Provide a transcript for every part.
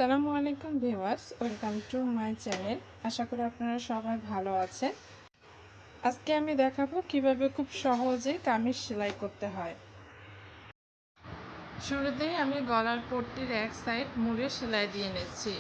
আসসালামু আলাইকুম viewers, welcome to my channel. আশা করি আপনারা সবাই ভালো আছেন। আজকে আমি দেখাবো কিভাবে খুব সহজে কামিজ সেলাই করতে হয়। শুরুতেই আমি গলার পট্টির এক সাইড মুড়ে সেলাই দিয়ে নিচ্ছি।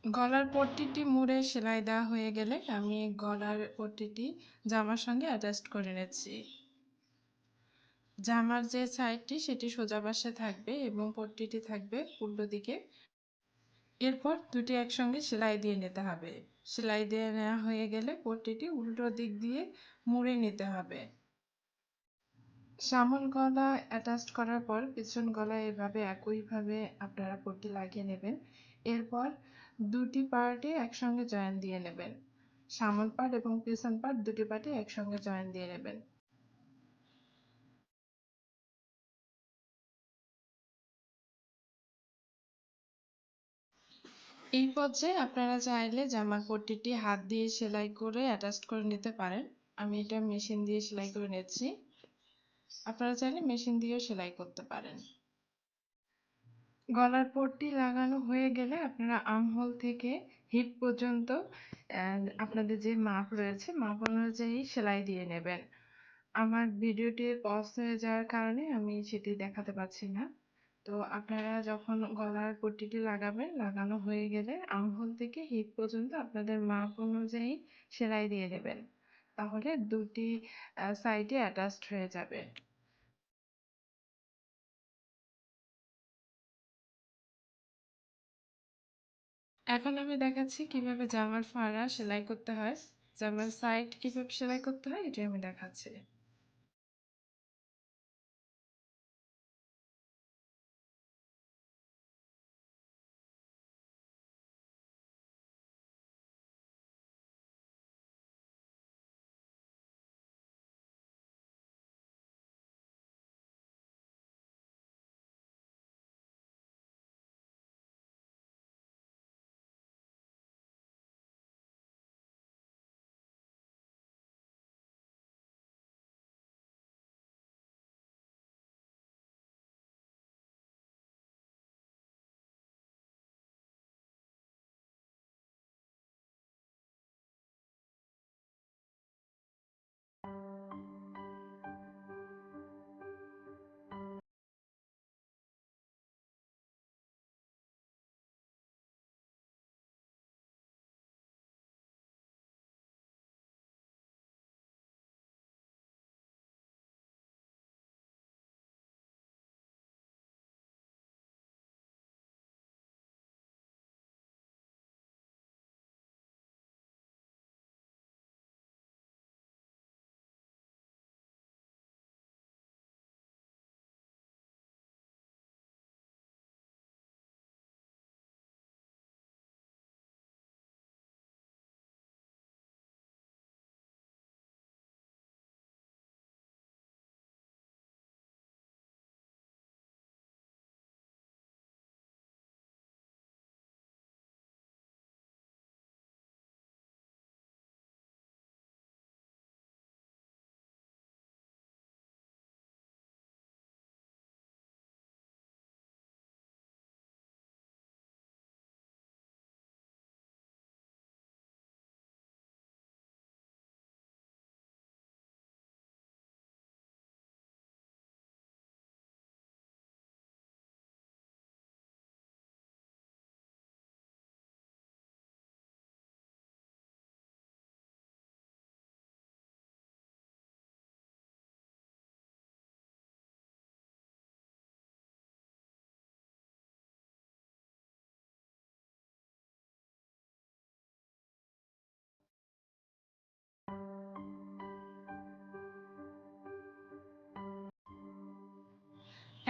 গলার পট্টিটি মুড়ে সেলাই দেওয়া হয়ে গেলে আমি গলার পট্টিটি জামার সঙ্গে অ্যাটাচ করে নিচ্ছি। জামার যে সাইডটি সেটি সোজা পাশে থাকবে এবং পট্টিটি থাকবে উল্টো দিকে। এরপর দুটি একসঙ্গে সেলাই দিয়ে নিতে হবে। সেলাই দিয়ে নেওয়া হয়ে গেলে পট্টিটি উল্টো দিক দিয়ে মুড়ে নিতে হবে। সামন গলা অ্যাটাচ করার পর পিছন গলায় এভাবে একইভাবে আপনারা পট্টি লাগিয়ে নেবেন। এরপর দুটি পার্টে একসঙ্গে জয়েন দিয়ে নেবেন। সামন পার্ট এবং পিছন পার্ট দুটি পার্টে একসঙ্গে জয়েন দিয়ে নেবেন। এই পর্যায়ে আপনারা চাইলে জামার পট্টিটি হাত দিয়ে সেলাই করে অ্যাটাচ করে নিতে পারেন। আমি এটা মেশিন দিয়ে সেলাই করে নিচ্ছি। আপনারা চাইলে মেশিন দিয়েও সেলাই করতে পারেন। গলার পট্টি লাগানো হয়ে গেলে আপনারা আর্মহোল থেকে হিপ পর্যন্ত আপনাদের যে মাপ রয়েছে মাপ অনুযায়ী সেলাই দিয়ে নেবেন। আমার ভিডিওটি পজ হয়ে যাওয়ার কারণে আমি সেটি দেখাতে পারছি না। তো আপনারা যখন গলার পট্টিটি লাগাবেন, লাগানো হয়ে গেলে আর্মহোল থেকে হিপ পর্যন্ত আপনাদের মাপ অনুযায়ী সেলাই দিয়ে নেবেন। তাহলে দুটি সাইডে অ্যাটাচড হয়ে যাবে। এখন আমি দেখাচ্ছি কিভাবে জামার ফাড়া সেলাই করতে হয়। জামার সাইড কিভাবে সেলাই করতে হয় এটাই আমি দেখাচ্ছি।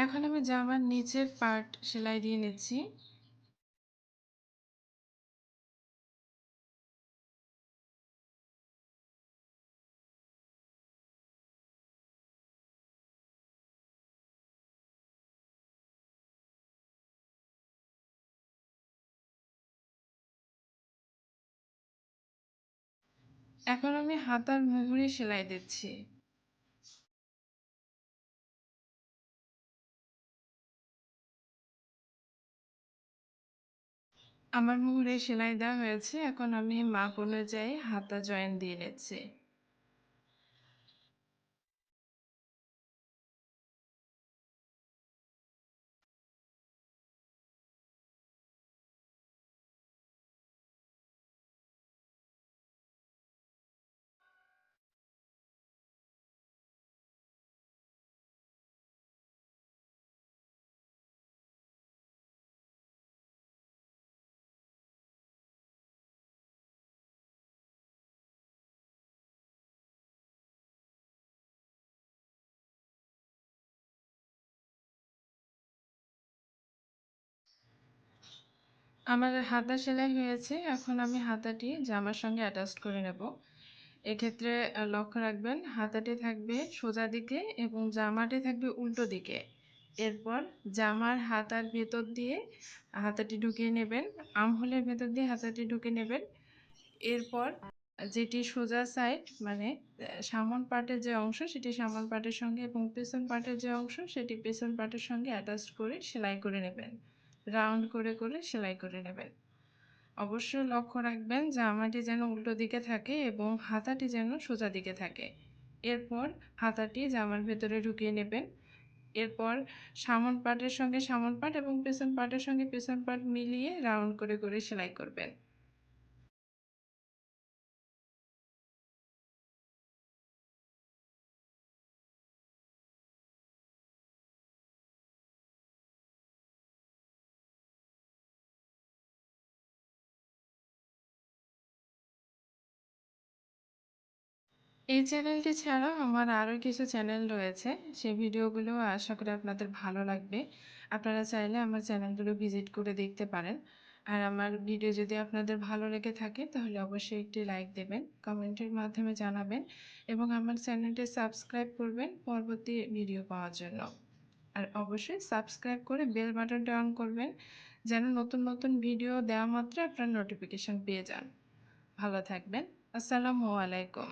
এখন আমি জামার নিচের পার্ট সেলাই দিয়ে নিচ্ছি। এখন আমি হাতার মুহুরি সেলাই দিচ্ছি। আমার মুহুরে সেলাই দেওয়া হয়েছে। এখন আমি মাপ অনুযায়ী হাতা জয়েন দিয়ে নিচ্ছি। আমার হাতা সেলাই হয়েছে। এখন আমি হাতাটি জামার সঙ্গে অ্যাটাচড করে নেব। এক্ষেত্রে লক্ষ্য রাখবেন হাতাটি থাকবে সোজা দিকে এবং জামাটি থাকবে উল্টো দিকে। এরপর জামার হাতার ভেতর দিয়ে হাতাটি ঢুকিয়ে নেবেন। আর্মহোলের ভেতর দিয়ে হাতাটি ঢুকিয়ে নেবেন। এরপর যেটি সোজা সাইড মানে সামন পার্টের যে অংশ সেটি সামন পার্টের সঙ্গে এবং পেছন পার্টের যে অংশ সেটি পেছন পার্টের সঙ্গে অ্যাটাচড করে সেলাই করে নেবেন। রাউন্ড করে করে সেলাই করে নেবেন। অবশ্যই লক্ষ্য রাখবেন জামাটি যেন উল্টো দিকে থাকে এবং হাতাটি যেন সোজা দিকে থাকে। এরপর হাতাটি জামার ভেতরে ঢুকিয়ে নেবেন। এরপর সামন পার্টের সঙ্গে সামন পার্ট এবং পেছন পার্টের সঙ্গে পেছন পার্ট মিলিয়ে রাউন্ড করে করে সেলাই করবেন। এই চ্যানেলটি ছাড়াও আমার আরও কিছু চ্যানেল রয়েছে। সেই ভিডিওগুলো আশা করি আপনাদের ভালো লাগবে। আপনারা চাইলে আমার চ্যানেলগুলো ভিজিট করে দেখতে পারেন। আর আমার ভিডিও যদি আপনাদের ভালো লেগে থাকে তাহলে অবশ্যই একটি লাইক দেবেন, কমেন্টের মাধ্যমে জানাবেন এবং আমার চ্যানেলটি সাবস্ক্রাইব করবেন পরবর্তী ভিডিও পাওয়ার জন্য। আর অবশ্যই সাবস্ক্রাইব করে বেল বাটনটা অন করবেন যেন নতুন নতুন ভিডিও দেওয়া মাত্র আপনার নোটিফিকেশন পেয়ে যান। ভালো থাকবেন। আসসালামু আলাইকুম।